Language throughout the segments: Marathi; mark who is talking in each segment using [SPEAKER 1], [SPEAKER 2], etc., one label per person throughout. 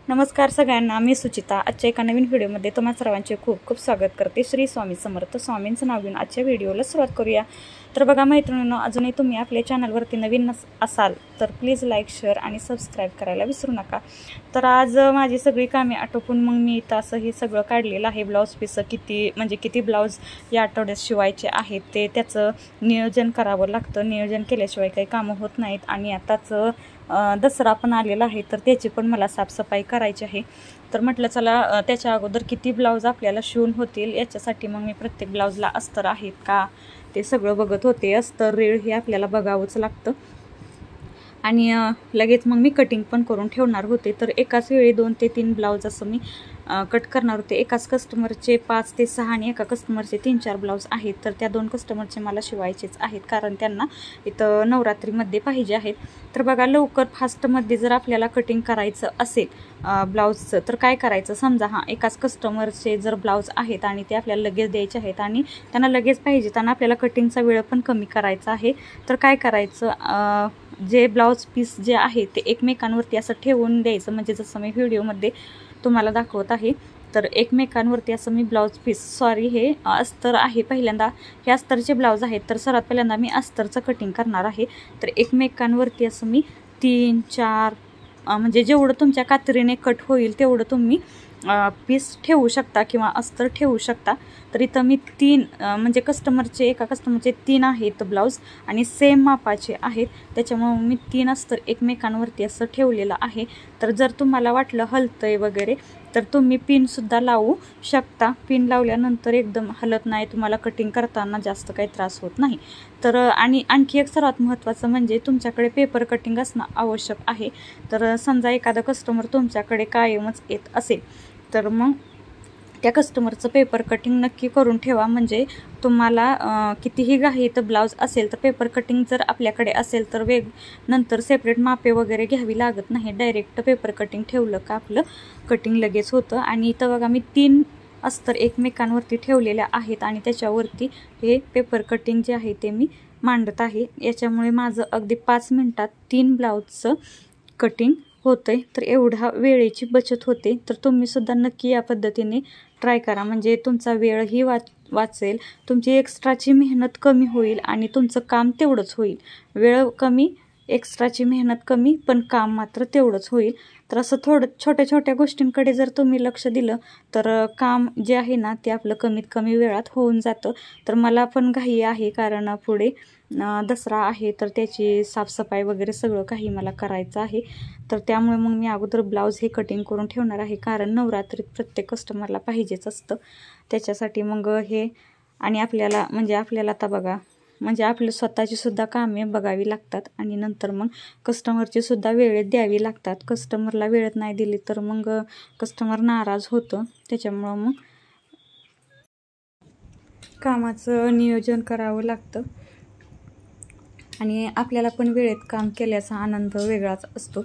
[SPEAKER 1] नमस्कार सगळ्यांना, मी सुचिता आजच्या एका नवीन व्हिडिओमध्ये तुम्हा सर्वांचे खूप खूप स्वागत करते। श्री स्वामी समर्थ। स्वामींचं नाव घेऊन आजच्या व्हिडिओला सुरुवात करूया। तर बघा मैत्रिणींनो, अजूनही तुम्ही आपल्या चॅनलवरती नवीन असाल तर प्लीज लाईक, शेअर आणि सबस्क्राईब करायला विसरू नका। तर आज माझी सगळी कामे आटोपून मग मी इथं असं हे सगळं काढलेलं आहे। ब्लाऊज पीस किती ब्लाऊज या आठवड्यात शिवायचे आहेत ते त्याचं नियोजन करावं लागतं। नियोजन केल्याशिवाय काही कामं होत नाहीत। आणि आताच दसरा पण आलेला आहे तर त्याची पण मला साफसफाई करायची आहे। तर म्हटलं चला त्याच्या अगोदर किती ब्लाऊज आपल्याला शिवून होतील याच्यासाठी मग मी प्रत्येक ब्लाऊजला अस्तर आहेत का ते सगळं बघत होते। अस्तर रीळ हे आपल्याला बघावंच लागतं आणि लगेच मग मी कटिंग पण करून ठेवणार होते। तर एकाच वेळी 2 ते 3 ब्लाऊज असं मी कट करणार होते। एकाच कस्टमरचे 5 ते 6 आणि एका कस्टमरचे 3-4 ब्लाऊज आहेत। तर त्या 2 कस्टमरचे मला शिवायचेच आहेत कारण त्यांना इथं नवरात्रीमध्ये पाहिजे आहेत। तर बघा लवकर फास्टमध्ये जर आपल्याला कटिंग करायचं असेल ब्लाऊजचं तर काय करायचं, समजा एकाच कस्टमरचे जर ब्लाऊज आहेत आणि ते आपल्याला लगेच द्यायचे आहेत आणि त्यांना लगेच पाहिजे आणि आपल्याला कटिंगचा वेळ पण कमी करायचा आहे। तर काय करायचं, जे ब्लाऊज पीस जे आहे ते एकमेकांवरती असं ठेवून द्यायचं। म्हणजे जसं मी व्हिडिओमध्ये तुम्हाला दाखवत आहे तर एकमेकांवरती असं मी ब्लाऊज पीस हे अस्तर आहे। पहिल्यांदा हे अस्तरचे ब्लाऊज आहेत तर सर्वात पहिल्यांदा मी अस्तरचं कटिंग करणार आहे। तर एकमेकांवरती असं मी 3-4 म्हणजे जेवढं तुमच्या कात्रीने कट होईल तेवढं तुम्ही पीस ठेवू शकता किंवा अस्तर ठेवू शकता। तर इथं मी 3 म्हणजे एका कस्टमरचे 3 आहेत ब्लाऊज आणि सेम मापाचे आहेत, त्याच्यामुळे मी 3 अस्तर एकमेकांवरती असं ठेवलेलं आहे। तर जर तुम्हाला वाटलं हलतंय वगैरे तर तुम्ही पिनसुद्धा लावू शकता। पिन लावल्यानंतर एकदम हलत नाही, तुम्हाला कटिंग करताना जास्त काही त्रास होत नाही। तर आणि आणखी एक सर्वात महत्त्वाचं म्हणजे तुमच्याकडे पेपर कटिंग असणं आवश्यक आहे। तर समजा एखादा कस्टमर तुमच्याकडे कायमच येत असेल तर मग त्या कस्टमरचं पेपर कटिंग नक्की करून ठेवा। म्हणजे तुम्हाला कितीही घाईत ब्लाऊज असेल तर पेपर कटिंग जर आपल्याकडे असेल तर नंतर सेपरेट मापे वगैरे घ्यावी लागत नाही। डायरेक्ट पेपर कटिंग ठेवलं का आपलं कटिंग लगेच होतं। आणि इथं बघा मी 3 अस्तर एकमेकांवरती ठेवलेल्या आहेत आणि त्याच्यावरती हे पेपर कटिंग जे आहे ते मी मांडत आहे। याच्यामुळे माझं अगदी 5 मिनिटात 3 ब्लाऊजचं कटिंग होतंय। तर एवढा वेळेची बचत होते। तर तुम्ही सुद्धा नक्की या पद्धतीने ट्राय करा, म्हणजे तुमचा वेळही वाचेल, तुमची एक्स्ट्राची मेहनत कमी होईल आणि तुमचं काम तेवढंच होईल। वेळ कमी, एक्स्ट्राची मेहनत कमी, पण काम मात्र तेवढंच होईल। तर असं छोट्या छोट्या गोष्टींकडे जर तुम्ही लक्ष दिलं तर काम जे आहे ना ते आपलं कमीत कमी वेळात होऊन जातं। तर मला पण घाई आहे कारण पुढे दसरा आहे तर त्याची साफसफाई वगैरे सगळं काही मला करायचं आहे। तर त्यामुळे मग मी अगोदर ब्लाऊज हे कटिंग करून ठेवणार आहे कारण नवरात्रीत प्रत्येक कस्टमरला पाहिजेच असतं त्याच्यासाठी मग हे। आणि आपल्याला आता बघा म्हणजे आपलं स्वतःची सुद्धा कामे बघावी लागतात आणि नंतर मग कस्टमरची सुद्धा वेळेत द्यावी लागतात। कस्टमरला वेळेत नाही दिली तर मग कस्टमर नाराज होतं, त्याच्यामुळं मग कामाचं नियोजन करावं लागतं आणि आपल्याला पण वेळेत काम केल्याचा आनंद वेगळाच असतो।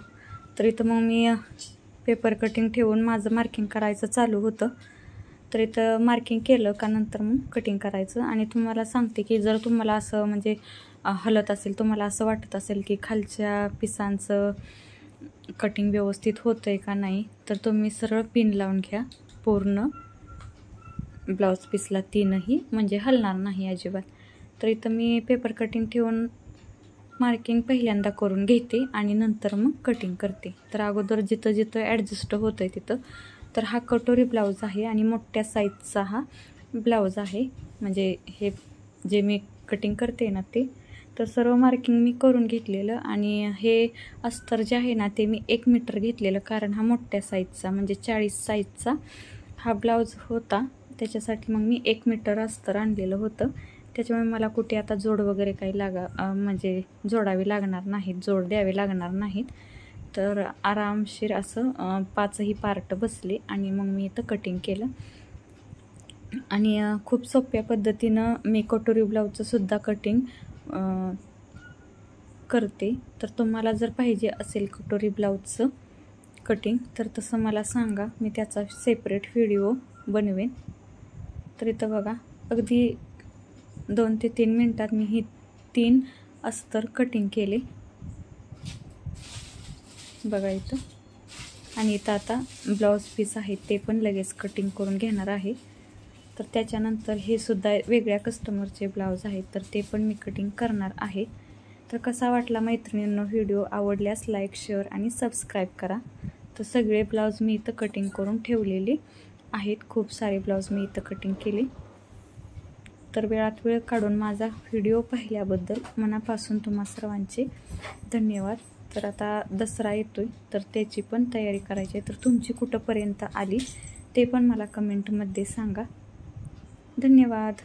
[SPEAKER 1] तर इथं मग मी पेपर कटिंग ठेवून माझं मार्किंग करायचं चालू होतं। तर इथं मार्किंग केलं का नंतर मग कटिंग करायचं। आणि तुम्हाला सांगते की जर तुम्हाला असं म्हणजे हलत असेल, तुम्हाला असं वाटत असेल की खालच्या पिसांचं कटिंग व्यवस्थित होतंय का नाही तर तुम्ही सरळ पिन लावून घ्या पूर्ण ब्लाऊज पीसला 3ही, म्हणजे हलणार नाही अजिबात। तर इथं मी पेपर कटिंग ठेवून मार्किंग पहिल्यांदा करून घेते आणि नंतर मग कटिंग करते। तर अगोदर जिथं जिथं ॲडजस्ट होतं आहे तिथं, तर हा कटोरी ब्लाऊज आहे आणि मोठ्या साईजचा हा ब्लाऊज आहे, म्हणजे हे जे मी कटिंग करते ना ते। तर सर्व मार्किंग मी करून घेतलेलं आणि हे अस्तर जे आहे ना ते मी 1 मीटर घेतलेलं कारण हा मोठ्या साईजचा म्हणजे 40 साईजचा हा ब्लाऊज होता, त्याच्यासाठी मग मी 1 मीटर अस्तर आणलेलं होतं। त्याच्यामुळे मला कुठे आता जोड वगैरे काही म्हणजे जोडावे लागणार नाहीत, जोड द्यावे लागणार नाहीत। तर आरामशीर असं 5ही पार्ट बसले आणि मग मी इथं कटिंग केलं आणि खूप सोप्या पद्धतीनं मी कटोरी ब्लाऊजचं सुद्धा कटिंग करते। तर तुम्हाला जर पाहिजे असेल कटोरी ब्लाऊजचं कटिंग तर तसं मला सांगा, मी त्याचा सेपरेट व्हिडिओ बनवेन। तर इथं बघा अगदी 2 ते 3 मिनिटात मी ही 3 अस्तर कटिंग केले बघा इथं। आणि इथं आता ब्लाऊज पीस आहेत ते पण लगेच कटिंग करून घेणार आहे। तर त्याच्यानंतर हे सुद्धा वेगळ्या कस्टमरचे ब्लाऊज आहेत तर ते पण मी कटिंग करणार आहे। तर कसा वाटला मैत्रिणींनो व्हिडिओ, आवडल्यास लाईक, शेअर आणि सबस्क्राईब करा। तर सगळे ब्लाऊज मी इथं कटिंग करून ठेवलेले आहेत, खूप सारे ब्लाऊज मी इथं कटिंग केले। तर वेळात वेळ काढून माझा व्हिडिओ पाहिल्याबद्दल मनापासून तुम्हा सर्वांचे धन्यवाद। तर आता दसरा येतोय तर त्याची पण तयारी करायची आहे, तर तुमची कुठपर्यंत आली ते पण मला कमेंटमध्ये सांगा। धन्यवाद।